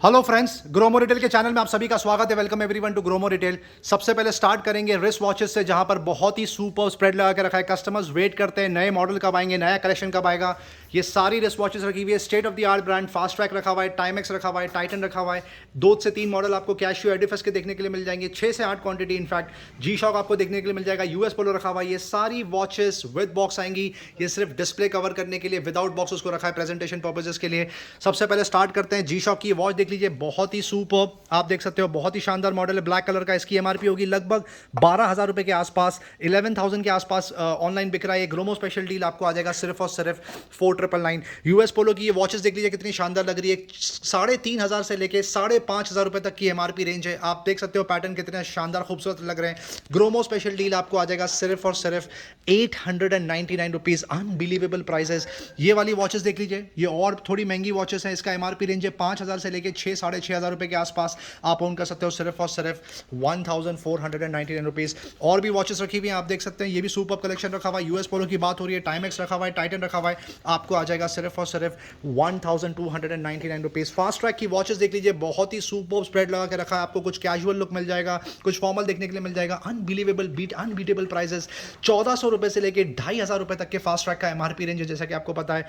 Hello friends, Gromo retail के channel में आप सभी का स्वागत है। Welcome everyone to Gromo retail. सबसे पहले स्टार्ट करेंगे रिस्ट वॉचेस से, जहां पर बहुत ही सुपर स्प्रेड लगा के रखा है। कस्टमर्स वेट करते हैं नए मॉडल कब आएंगे, नया कलेक्शन कब आएगा। ये सारी रिस्ट वॉचेस रखी हुई है। State of the art brand fast track रखा हुआ है, टाइमेक्स रखा हुआ है, टाइटन रखा हुआ है। 2 से 3 मॉडल आपको कैशियो एडिफस के देखने के लिए मिल जाएंगे। 6 से 8 क्वांटिटी इनफैक्ट जी शॉक आपको देखने के लिए मिल जाएगा। यूएस पोलो रखा हुआ है। ये सारी वॉचेस विद बॉक्स आएंगी। ये सिर्फ डिस्प्ले कवर करने के लिए, विदाउट बॉक्स उसको रखा है प्रेजेंटेशन पर्पजेस के लिए। सबसे पहले स्टार्ट करते हैं जी शॉक की वॉच। देख लीजिए, बहुत ही सुपर, आप देख सकते हो, बहुत ही शानदार मॉडल है। ब्लैक कलर का। इसकी एमआरपी होगी लगभग 12,000 रुपए के आसपास, 11,000 के आसपास ऑनलाइन बिक रहा है। ग्रोमो स्पेशल डील आपको आ जाएगा सिर्फ और सिर्फ 4,999। यूएस पोलो की ये वॉचेस देख लीजिए कितनी शानदार लग रही है। 3,500 से लेके 5,500 रुपए तक की एमआरपी रेंज है। आप देख सकते हो पैटर्न कितने शानदार खूबसूरत लग रहे हैं। ग्रोमो स्पेशल डील आपको आ जाएगा सिर्फ और सिर्फ 899 रुपीज। Unbelievable prices. ये वाली वॉचेस देख लीजिए, ये और थोड़ी महंगी वॉचेस है। इसका एमआरपी रेंज है 5,000 से लेके 6,500 रुपए के आसपास। आप ओन कर सकते हो सिर्फ और सिर्फ 1,499 रुपीज। और भी वॉचेस रखी हुई हैं, आप देख सकते हैं। ये भी सुपर कलेक्शन रखा हुआ है। यूएस पोलो की बात हो रही है, टाइमेक्स रखा हुआ है, टाइटन रखा हुआ है। आपको आ जाएगा सिर्फ और सिर्फ 1,299 रुपीज। फास्ट ट्रैक की वॉचेस देख लीजिए, बहुत ही सुपर स्प्रेड लगा के रखा है। आपको कुछ कैजुअल लुक मिल जाएगा, कुछ फॉर्मल देखने के लिए मिल जाएगा। Unbelievable unbeatable prices. 1,400 रुपए से लेके 2,500 रुपए तक के फास्ट ट्रैक का एमआरपी रेंज है, जैसा कि आपको पता है।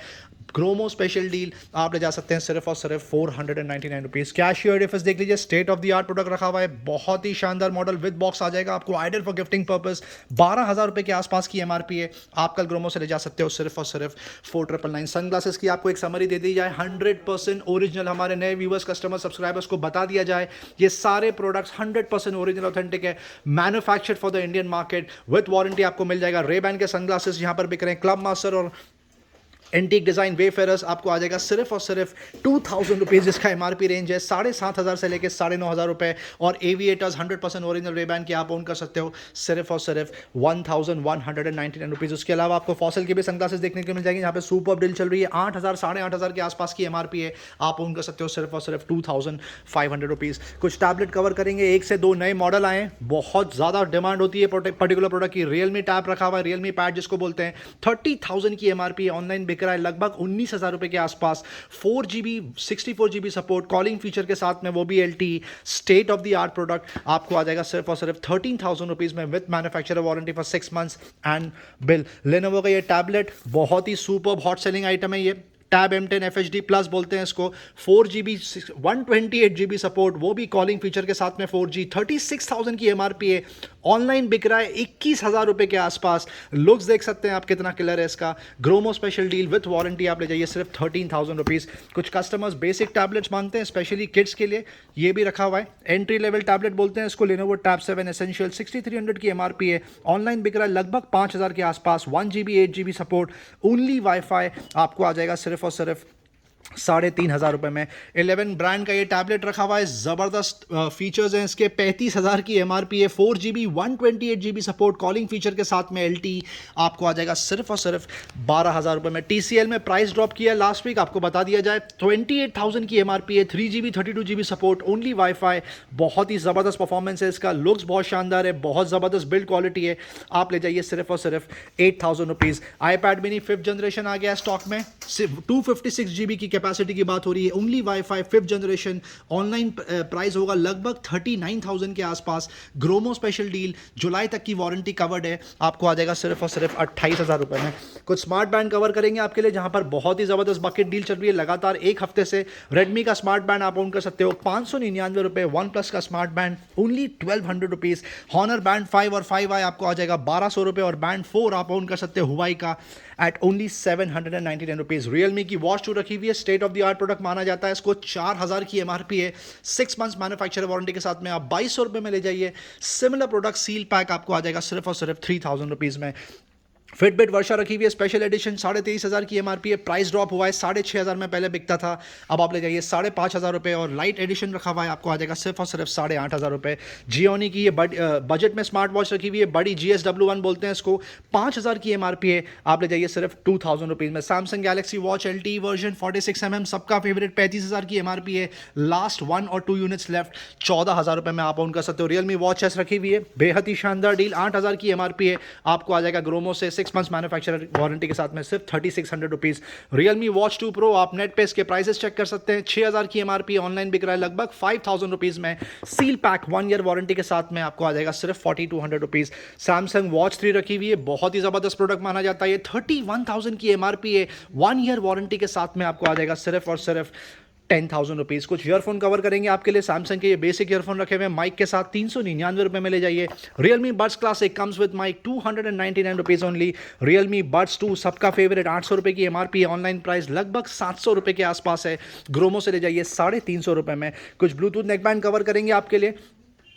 ग्रोमो स्पेशल डील आप ले जा सकते हैं सिर्फ और सिर्फ 499 रुपीज। कैशियो एडिफस देख लीजिए, state of the art product रखा हुआ है। बहुत ही शानदार मॉडल विद बॉक्स आ जाएगा आपको, आइडियल फॉर गिफ्टिंग पर्पस। 12,000 रुपए के आसपास की एमआरपी है। आप कल ग्रोमो से ले जा सकते हो सिर्फ और सिर्फ 4,999। सनग्लासेस की आपको एक समरी दे दी जाए, 100% ओरिजिनल, हमारे नए व्यूअर्स, कस्टमर, सब्सक्राइबर्स को बता दिया जाए, ये सारे प्रोडक्ट्स 100% ओरिजिनल ऑथेंटिक है, manufactured for the Indian market, with warranty आपको मिल जाएगा। रेबैन के सनग्लासेस यहां पर बिक रहे हैं। क्लब मास्टर और एंटीक डिजाइन वेफेरर्स आपको आ जाएगा सिर्फ और सिर्फ 2,000 रुपीज़, जिसका एमआरपी रेंज है 7,500 से लेकर 9,500 रुपए। और एविएटर्स 100% ओरिजिनल रेबैन के आप ओन कर सकते हो सिर्फ और सिर्फ 1,199 रुपीज़। उसके अलावा आपको फॉसल की भी सनग्लासेस देखने को मिल जाएंगे, यहाँ पे सुपर डील चल रही है। 8,000 8,500 के आसपास की एमआरपी है। आप ओन कर सकते हो सिर्फ और सिर्फ 2,500 रुपीज़। कुछ टैबलेट कवर करेंगे, 1 से 2 नए मॉडल आए, बहुत ज़्यादा डिमांड होती है पर्टिकुलर प्रोडक्ट की। रियलमी टैब रखा हुआ है, रियलमी पैड जिसको बोलते हैं। 30,000 की एमआरपी है, ऑनलाइन बिक रहा है लगभग 19,000 रुपए के आसपास। 4GB 64GB support, calling feature के साथ में, वो भी LTE, state of the art product आपको आ जाएगा सिर्फ और सिर्फ 13,000 रुपीज में, with manufacturer warranty for 6 months and bill. Lenovo का ये टैबलेट बहुत ही सुपर हॉट सेलिंग आइटम है। ये टैब M10 FHD प्लस बोलते हैं इसको। 4GB 128GB सपोर्ट, वो भी कॉलिंग फीचर के साथ में 4G। 36,000 की एमआरपी है, ऑनलाइन बिक रहा है 21,000 रुपए के आसपास। लुक्स देख सकते हैं आप कितना किलर है इसका। Gromo special deal with warranty आप ले जाइए सिर्फ 13,000 रुपीज़। कुछ कस्टमर्स बेसिक टैबलेट्स मांगते हैं, स्पेशली किड्स के लिए, ये भी रखा हुआ है। एंट्री लेवल टैबलेट बोलते हैं इसको, लेनोवो टैब 7 एसेंशियल, 6,300 की एमआरपी है, ऑनलाइन बिक रहा है लगभग 5,000 के आसपास। 1GB 8GB support, only wifi, आपको आ जाएगा सिर्फ और सिर्फ 3,500 रुपए में। 11 ब्रांड का ये टैबलेट रखा हुआ है, जबरदस्त फीचर्स हैं इसके। 35,000 की एमआरपी है, 4GB 128GB support, calling feature के साथ में LTE, आपको आ जाएगा सिर्फ और सिर्फ 12,000 रुपए में। TCL में प्राइस ड्रॉप किया लास्ट वीक, आपको बता दिया जाए। 28,000 की एमआरपी है, 3GB 32GB support, only wifi, बहुत ही जबरदस्त परफॉर्मेंस है इसका। लुक्स बहुत शानदार है, बहुत जबरदस्त बिल्ड क्वालिटी है। आप ले जाइए सिर्फ और सिर्फ 8,000 rupees. iPad mini 5th generation आ गया स्टॉक में, 256GB की कैपेसिटी की बात हो रही है, only wifi 5th generation. Online price होगा लगभग 39,000 के आसपास। ग्रोमो स्पेशल डील, जुलाई तक की वारंटी कवर्ड है, आपको आ जाएगा सिर्फ और सिर्फ 28,000 रुपए में। कुछ स्मार्ट बैंड कवर करेंगे आपके लिए, जहां पर बहुत ही जबरदस्त बकेट डील चल रही है लगातार 1 हफ्ते से। रेडमी का स्मार्ट बैंड आप ओन कर सकते हो 599 रुपए। वन प्लस का smart band only 1,200 rupees. Honor band 5 और 5i आपको आ जाएगा 1,200 रुपए, और बैंड 4 आप ओन कर सकते हो हुआई का एट ओनली 799 रुपीज। रियलमी की वॉच 2 रखी हुई है, state of the art product माना जाता है इसको। 4,000 की एमआरपी है, 6 मंथ्स मैन्युफैक्चरर वारंटी के साथ में। आप 2,200 रुपए में ले जाइए। सिमिलर प्रोडक्ट सील पैक आपको आ जाएगा सिर्फ और सिर्फ 3,000 रुपीज में। फिटबिट वर्षा रखी हुई है, स्पेशल एडिशन, 23,500 की एमआरपी है। प्राइस ड्रॉप हुआ है, 6,500 में पहले बिकता था, अब आप ले जाइए 5,500 रुपए। और लाइट एडिशन रखा हुआ है, आपको आ जाएगा सिर्फ और सिर्फ 8,500 रुपए। जियोनी की ये बजट में स्मार्ट वॉच रखी हुई है, बड़ी GSW1 बोलते हैं इसको, 5,000 की एमआरपी है, आप ले जाइए सिर्फ 2,000 रुपीज में। Samsung Galaxy watch LTE version 46mm, सबका फेवरेट, 35,000 की एमआरपी है, लास्ट 1 और 2 यूनिट्स लेफ्ट, 14,000 रुपए में आप ओन कर सकते हो। रियलमी वॉच एस रखी हुई है, बेहद ही शानदार डील, 8,000 की एमआरपी है, आपको आ जाएगा ग्रोमो से 6 मंथ्स मैन्युफैक्चरर वारंटी के साथ में सिर्फ 3600 रुपीज़। रियलमी वॉच 2 प्रो आप नेट पे इसके प्राइसेस चेक कर सकते हैं। 6000 की एमआरपी, ऑनलाइन बिक रहा है लगभग 5000 रुपीज़ में। सील पैक 1 ईयर वारंटी के साथ में आपको आ जाएगा सिर्फ 4200 रुपीज़। सैमसंग वॉच 3 रखी हुई है, बहुत ही ज़बरदस्त प्रोडक्ट माना जाता है। ये 31000 की एमआरपी है, 1 ईयर वारंटी के साथ में आपको आ जाएगा सिर्फ और सिर्फ 10,000 रुपीज़। कुछ ईयरफोन कवर करेंगे आपके लिए। सैमसंग के ये बेसिक ईयरफोन रखे हुए हैं माइक के साथ, 399 रुपये में ले जाइए। Realme buds classic comes with mic, 299 rupees only. Realme buds 2 सबका फेवरेट, 800 रुपये की एमआरपी है, ऑनलाइन प्राइस लगभग 700 रुपये के आसपास है। ग्रोमो से ले जाइए 350 रुपये में। कुछ ब्लूटूथ नेकबैंड कवर करेंगे आपके लिए।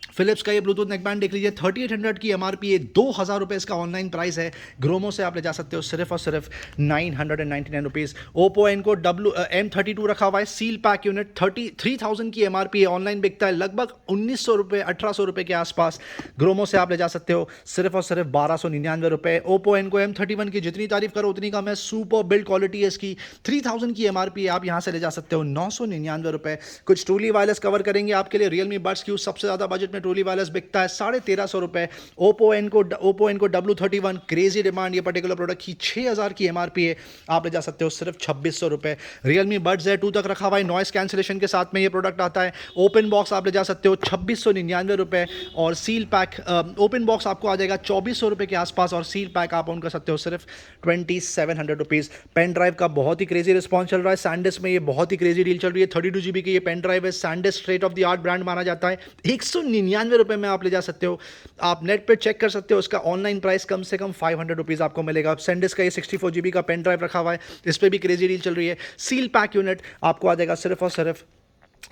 फिलिप्स का ये ब्लूटूथ नेकबैंड देख लीजिए, 3800 की एमआरपी है, 2000 रुपये इसका ऑनलाइन प्राइस है। ग्रोमो से आप ले जा सकते हो सिर्फ और सिर्फ 999 रुपीज़। ओप्पो एनको M32 रखा हुआ है, सील पैक यूनिट, 33,000 की एमआरपी है, ऑनलाइन बिकता है लगभग 1900 रुपये 1800 रुपये के आसपास। ग्रोमो से आप ले जा सकते हो सिर्फ और सिर्फ 1299 रुपये। ओप्पो एनको M31 की जितनी तारीफ करो उतनी कम है, सुपर बिल्ड क्वालिटी है इसकी, 3000 की एमआरपी है, आप यहाँ से ले जा सकते हो 999 रुपये। कुछ ट्रूली वायरलेस कवर करेंगे आपके लिए। रियलमी बड्स क्यू सबसे ज़्यादा बजट में ट्रूली वायरलेस बिकता है 1350 रुपये। Oppo Enco W31 crazy demand, ये पर्टिकुलर प्रोडक्ट की 6000 की एमआरपी है, आप ले जा सकते हो सिर्फ 2600 रुपये। रियलमी बड्स Z2 तक रखा हुआ है, नॉइस कैंसिलेशन के साथ में ये प्रोडक्ट आता है। ओपन बॉक्स आप ले जा सकते हो 2699 रुपये और सील पैक ओपन बॉक्स आपको आ जाएगा 2400 रुपये के आसपास और सील पैक आप ऑन कर सकते हो सिर्फ 2700 रुपीज़। पेन ड्राइव का बहुत ही क्रेजी रिस्पॉन्स चल रहा है। सैंडिस्क में ये बहुत ही क्रेजी डील चल रही है। 32 GB की ये पेन ड्राइव है, SanDisk state of the art brand माना जाता है, 199 रुपये में आप ले जा सकते हो। आप नेट पे चेक कर सकते हो, उसका ऑनलाइन प्राइस कम से कम 500 रुपीज़ आपको मिलेगा। सैंडिस्क का ये 64 GB का पेन ड्राइव रखा हुआ है, इस पर भी क्रेजी डील चल रही है। सील पैक यूनिट आपको आ जाएगा सिर्फ और सिर्फ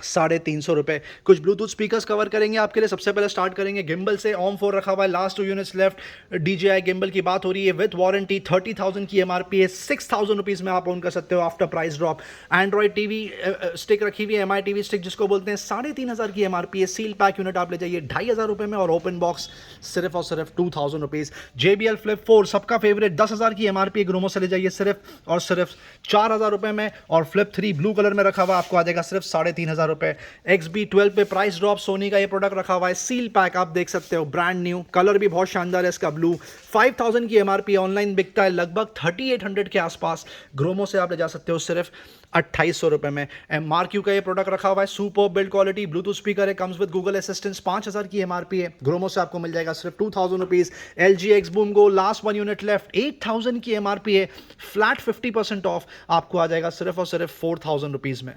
350 रुपये। कुछ ब्लूटूथ स्पीकर्स कवर करेंगे आपके लिए। सबसे पहले स्टार्ट करेंगे गिम्बल से। OM 4 रखा हुआ है, last 2 units left. DJI gimbal की बात हो रही है विद वारंटी, 30,000 की एमआरपी है, 6000 रुपीज़ में आप ओन कर सकते हो after price drop. Android TV stick रखी हुई है, MI TV स्टिक जिसको बोलते हैं, 3500 की एमआरपी है। सील पैक यूनिट आप ले जाइए 2500 रुपये में और ओपन बॉक्स सिर्फ और सिर्फ 2000 रुपीज़। JBL Flip 4 सबका फेवरेट, 10,000 की एमआरपी है, ग्रोमो से ले जाइए सिर्फ और सिर्फ 4000 रुपये में। और Flip 3 ब्लू कलर में रखा हुआ आपको आ जाएगा सिर्फ 3500 रुपये। XB12 पे प्राइस ड्रॉप, सोनी का ये प्रोडक्ट रखा हुआ है, सील पैक आप देख सकते हो, ब्रांड न्यू, कलर भी बहुत शानदार है इसका ब्लू। 5000 की एमआरपी, ऑनलाइन बिकता है लगभग 3800 के आसपास। ग्रोमो से आप ले जा सकते हो सिर्फ 2800 रुपये में। MRQ का ये प्रोडक्ट रखा हुआ है, super build quality, Bluetooth speaker है, कम्स विद गूगल असिस्टेंट, 5000 की एमआरपी है। ग्रोमो से आपको मिल जाएगा सिर्फ 2000 rupees. LG X Boom Go last 1 unit left, 8000 की एमआरपी है, फ्लैट 50% ऑफ आपको आ जाएगा सिर्फ और सिर्फ 4000 रुपीज़ में।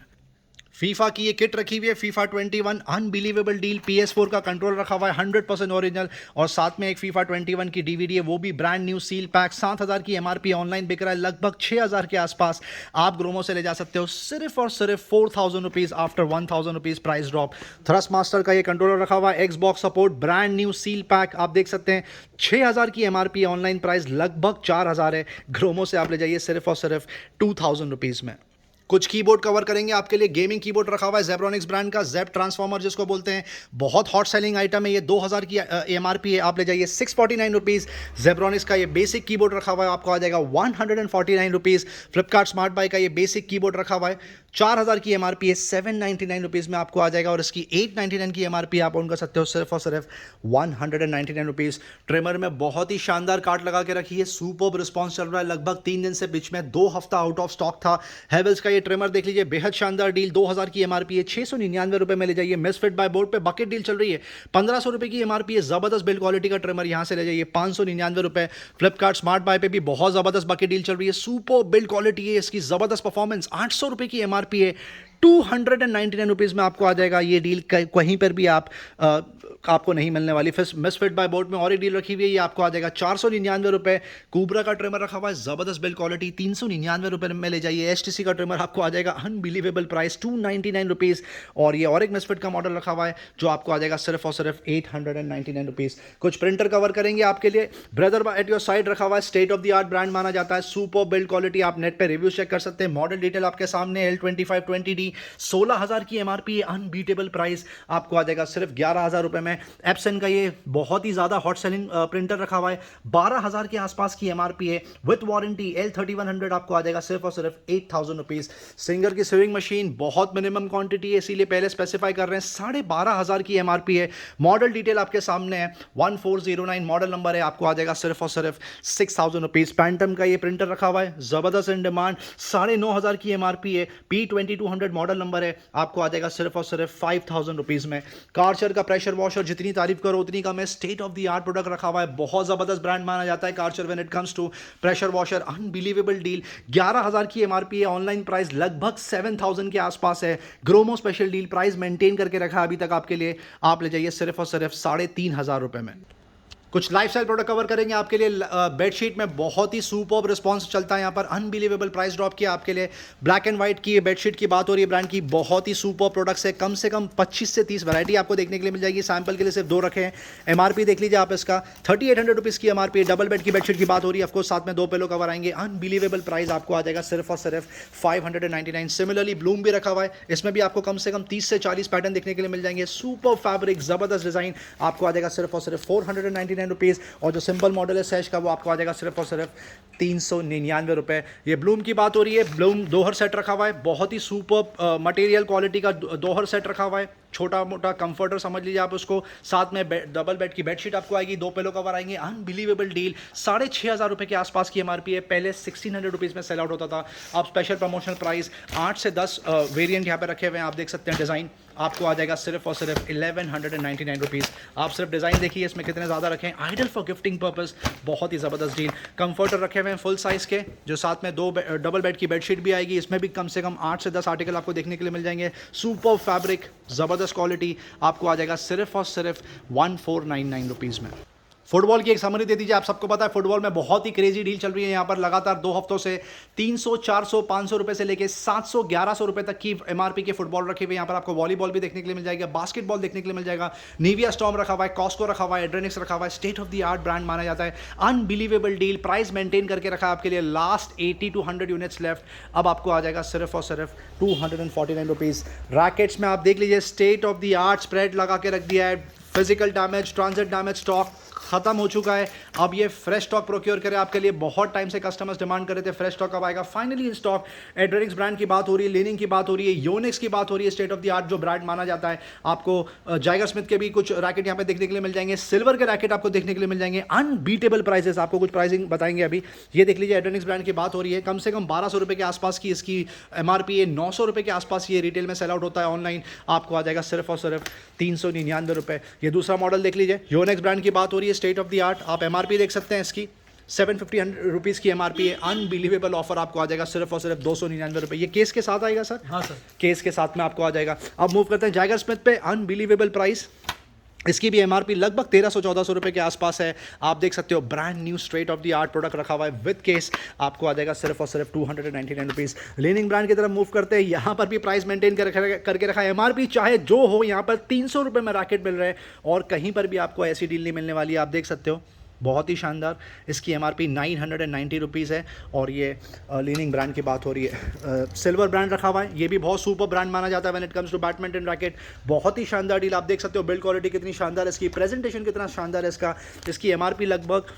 फीफा की ये किट रखी हुई है, FIFA 21 अनबिलीवेबल डील, PS4 का कंट्रोल रखा हुआ है 100% ओरिजिनल और साथ में एक FIFA 21 की DVD है, वो भी ब्रांड न्यू, सील पैक, 7000 की एमआरपी, ऑनलाइन बिक रहा है लगभग 6000 के आसपास। आप ग्रोमो से ले जा सकते हो सिर्फ और सिर्फ 4000 rupees after 1000 rupees price drop. Thrust master का ये कंट्रोलर रखा हुआ है, Xbox support, brand new, seal pack आप देख सकते हैं, 6000 की एमआरपी, ऑनलाइन प्राइस लगभग 4000 है। ग्रोमो से आप ले जाइए सिर्फ और सिर्फ 2000 रुपीज़ में। कुछ कीबोर्ड कवर करेंगे आपके लिए। गेमिंग कीबोर्ड रखा हुआ है Zebronics ब्रांड का, जेप ट्रांसफॉर्मर जिसको बोलते हैं, बहुत हॉट सेलिंग आइटम है ये, 2000 की एमआरपी है, आप ले जाइए 649 रुपीज़। Zebronics का ये बेसिक कीबोर्ड रखा हुआ है, आपको आ जाएगा 149 रुपीज़। फ्लिपकार्ट स्मार्ट बाई का ये बेसिक कीबोर्ड रखा हुआ है, 4000 की एमआरपी है, 799 रुपीज़ में आपको आ जाएगा और इसकी 899 की एमआरपी आप ऑन कर सकते हो सिर्फ और सिर्फ 199 रुपीज़। ट्रिमर में बहुत ही शानदार काट लगा के रखी है, सुपर्ब रिस्पॉन्स चल रहा है, लगभग 3 दिन से बीच में 2 हफ्ता आउट ऑफ स्टॉक था। हेवल्स का ये ट्रिमर देख लीजिए, बेहद शानदार डील, 2000 की एमआरपी है, 699 रुपये में ले जाइए। मिसफिट बाय बोर्ड पे बकेट डील चल रही है, 1500 रुपये की एमआरपी है, जबरदस्त बिल्ड क्वालिटी का ट्रिमर, यहाँ से ले जाइए 599 रुपये। फ्लिपकार्ट स्मार्ट बाय पे भी बहुत जबरदस्त बकेट डील चल रही है, सुपर बिल्ड क्वालिटी है इसकी, जबरदस्त परफॉर्मेंस, 800 रुपये की एमआरपी है, 299 रुपीज़ में आपको आ जाएगा ये डील। कहीं पर भी आपको नहीं मिलने वाली। फिर मिसफिट बाय बोर्ड में और एक डील रखी हुई है, ये आपको आ जाएगा 499 रुपये। कूबरा का ट्रिमर रखा हुआ है, ज़बरदस्त बिल्ड क्वालिटी, 399 रुपये में ले जाइए। HTC का ट्रिमर आपको आ जाएगा अनबिलीवेबल प्राइस, 299 रुपीज़। और ये और एक मिसफिट का मॉडल रखा हुआ है जो आपको आ जाएगा सिर्फ और सिर्फ 899 रुपीज़। कुछ प्रिंटर कवर करेंगे आपके लिए। ब्रदर एट योर साइड रखा हुआ है, state of the art brand माना जाता है, सुपर बिल्ड क्वालिटी, आप नेट पर रिव्यू चेक कर सकते हैं। मॉडल डिटेल आपके सामने, L2520D की 16,000 की एमआरपी है, अनबीटेबल प्राइस आपको आ जाएगा सिर्फ 11,000 रुपये में। एप्सन का ये बहुत ही ज़्यादा हॉट सेलिंग प्रिंटर रखा हुआ है, 12,000 के आसपास की एमआरपी है विथ वारंटी। L3100 आपको आ जाएगा सिर्फ और सिर्फ 8,000 रुपीज़। सिंगर की सेविंग मशीन बहुत मिनिमम क्वांटिटी है, इसीलिए पहले स्पेसिफाई कर रहे हैं, 12,500 की एमआरपी है। मॉडल डिटेल आपके सामने है, 1409 मॉडल नंबर है, आपको आ जाएगा सिर्फ और सिर्फ 6,000 रुपीज़। पैंटम का ये प्रिंटर रखा हुआ है, ज़बरदस्त इन डिमांड, 9,500 की एमआरपी है, P2200 मॉडल नंबर है, आपको आ जाएगा सिर्फ और सिर्फ 5,000 रुपीज़ में। कार्चर का प्रेशर वॉशर, जितनी तारीफ करो उतनी कम है, state of the art product रखा हुआ है, बहुत ज़बरदस्त ब्रांड माना जाता है Karcher when it comes to pressure washer. Unbelievable deal, 11,000 की एमआरपी है, ऑनलाइन प्राइस लगभग 7,000 के आसपास है। Gromo special deal, price maintain करके रखा है अभी तक आपके लिए, आप ले जाइए सिर्फ और सिर्फ 3,500 रुपये में। कुछ लाइफस्टाइल प्रोडक्ट कवर करेंगे आपके लिए। बेडशीट में बहुत ही सुपर्ब रिस्पांस चलता है यहाँ पर, अनबिलीवेबल प्राइस ड्रॉप किया आपके लिए। ब्लैक एंड व्हाइट की बेडशीट की बात हो रही है ब्रांड की, बहुत ही सुपर्ब प्रोडक्ट्स है, कम से कम 25 से 30 वैरायटी आपको देखने के लिए मिल जाएगी। सैंपल के लिए सिर्फ 2 रखे हैं। एमआरपी देख लीजिए आप इसका, 3,800 रुपीज़ की एमआरपी। डबल बेड की बेडशीट की बात हो रही है, ऑफकोर्स साथ में 2 पिलो कवर आएंगे। अनबिलीवेबल प्राइस आपको आ जाएगा सिर्फ और सिर्फ 599। सिमिलरली ब्लूम भी रखा हुआ है, इसमें भी आपको कम से कम 30 से 40 पैटर्न देखने के लिए मिल जाएंगे। सुपर फैब्रिक, जबरदस्त डिजाइन, आपको आ जाएगा सिर्फ और सिर्फ 499 रुपीज़। और जो सिंपल मॉडल है सैश का, वो आपको आ जाएगा सिर्फ और सिर्फ 399 रुपये। ये ब्लूम की बात हो रही है, ब्लूम दोहर सेट रखा हुआ है, बहुत ही सुपर मटेरियल क्वालिटी का दोहर सेट रखा हुआ है, छोटा मोटा कंफर्टर समझ लीजिए आप उसको। साथ में डबल बेड की बेडशीट आपको आएगी, 2 पिलो कवर आएंगे। अनबिलीवेबल डील, 6,500 रुपये के आसपास की एमआरपी है, पहले 1,600 रुपीज़ में सेल आउट होता था, अब स्पेशल प्रमोशनल प्राइस 8 से 10 वेरिएंट यहाँ पे रखे हुए हैं, आप देख सकते हैं। डिज़ाइन आपको आ जाएगा सिर्फ और सिर्फ 1,199 रुपीज़। आप सिर्फ डिज़ाइन देखिए इसमें कितने ज़्यादा रखे हैं, आइडल फॉर गिफ्टिंग पर्पस, बहुत ही ज़बरदस्त डील। कंफर्टर रखे हुए हैं फुल साइज़ के, जो साथ में 2 डबल बेड की बेडशीट भी आएगी, इसमें भी कम से कम 8 से 10 आर्टिकल आपको देखने के लिए मिल जाएंगे। सुपर फैब्रिक, ज़बरदस्त क्वालिटी, आपको आ जाएगा सिर्फ और सिर्फ 1,499 रुपीज़ में। फुटबॉल की एक समरी दे दीजिए, आप सबको पता है फुटबॉल में बहुत ही क्रेजी डील चल रही है यहाँ पर लगातार 2 हफ्तों से। 300, 400, 500 रुपये से लेके 700, 1100 रुपये तक की एमआरपी के फुटबॉल रखे हुए। यहाँ पर आपको वॉलीबॉल भी देखने के लिए मिल जाएगा, बास्केटबॉल देखने के लिए मिल जाएगा। निविया स्टॉर्म रखा हुआ है, कॉस्को रखा हुआ है, एड्रेनिक्स रखा हुआ है, state of the art brand माना जाता है। अनबिलीवेबल डील, प्राइस मेंटेन करके रखा है आपके लिए। लास्ट 80 to 100 यूनिट्स लेफ्ट, अब आपको आ जाएगा सिर्फ और सिर्फ 249 रुपीज़। रैकेट्स में आप देख लीजिए, state of the art spread लगा के रख दिया है। Physical damage, transit damage stock खत्म हो चुका है, अब ये फ्रेश स्टॉक प्रोक्योर करें आपके लिए। बहुत टाइम से कस्टमर्स डिमांड कर रहे थे फ्रेश स्टॉक कब आएगा, फाइनली इन स्टॉक। एड्रेनिक्स ब्रांड की बात हो रही है, लीनिंग की बात हो रही है, योनिक्स की बात हो रही है, स्टेट ऑफ द आर्ट जो ब्रांड माना जाता है। आपको जाइगर स्मिथ के भी कुछ रैकेट यहाँ पे देखने के लिए मिल जाएंगे, सिल्वर के रैकेट आपको देखने के लिए मिल जाएंगे। अनबीटेबल प्राइसेस, आपको कुछ प्राइसिंग बताएंगे अभी। ये देख लीजिए, एड्रेनिक्स ब्रांड की बात हो रही है, कम से कम 1,200 रुपये के आसपास की इसकी एमआरपी है, 900 रुपये के आसपास ये रिटेल में सेल आउट होता है। ऑनलाइन आपको आ जाएगा सिर्फ और सिर्फ 399 रुपये। ये दूसरा मॉडल देख लीजिए, योनिक्स ब्रांड की बात हो रही है, स्टेट ऑफ द आर्ट। आप एमआरपी देख सकते हैं इसकी, 750 रुपीज़ की एमआरपी है। अनबिलीवेबल ऑफर आपको आ जाएगा सिर्फ और सिर्फ 299 रुपये। ये केस के साथ आएगा सर? हाँ सर, केस के साथ में आपको आ जाएगा। अब मूव करते हैं जाइगर स्मिथ पे। अनबिलीवेबल प्राइस, इसकी भी एमआरपी लगभग 1,300-1,400 रुपये के आसपास है। आप देख सकते हो, brand new straight of the art product रखा हुआ है विद केस, आपको आ जाएगा सिर्फ और सिर्फ 299 रुपीज़। लीनिंग ब्रांड की तरफ मूव करते हैं, यहाँ पर भी प्राइस मेंटेन करके रखा है। एमआरपी चाहे जो हो, यहाँ पर 300 रुपये में रैकेट मिल रहे हैं और कहीं पर भी आपको ऐसी डील नहीं मिलने वाली है। आप देख सकते हो, बहुत ही शानदार। इसकी एमआरपी 990 रुपीज़ है और ये लीनिंग ब्रांड की बात हो रही है। सिल्वर ब्रांड रखा हुआ है, ये भी बहुत सुपर ब्रांड माना जाता है when it comes to badminton racket. बहुत ही शानदार डील, आप देख सकते हो बिल्ड क्वालिटी कितनी शानदार है इसकी, प्रेजेंटेशन कितना शानदार है इसका। इसकी एमआरपी लगभग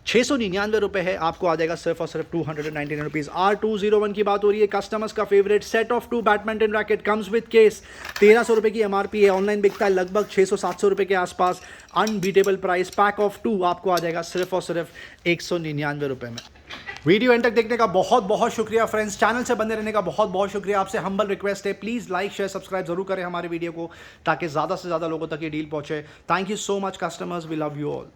699 रुपये है, आपको आ जाएगा सिर्फ और सिर्फ 299 रुपीज़। R201 की बात हो रही है, कस्टमर्स का favourite set of 2 badminton racket comes with case, 1,300 रुपये की एमआरपी है। ऑनलाइन बिकता है लगभग 600-700 रुपये के आसपास। अनबीटेबल प्राइस, पैक ऑफ 2 आपको आ जाएगा सिर्फ और सिर्फ 199 रुपये में। वीडियो एंड तक देखने का बहुत बहुत शुक्रिया फ्रेंड्स, चैनल से बने रहने का बहुत बहुत शुक्रिया। आपसे हम्बल रिक्वेस्ट है, प्लीज़ लाइक शेयर सब्सक्राइब जरूर करें हमारे वीडियो को, ताकि ज़्यादा से ज़्यादा लोगों तक ये डील पहुंचे। Thank you so much customers, we love you all.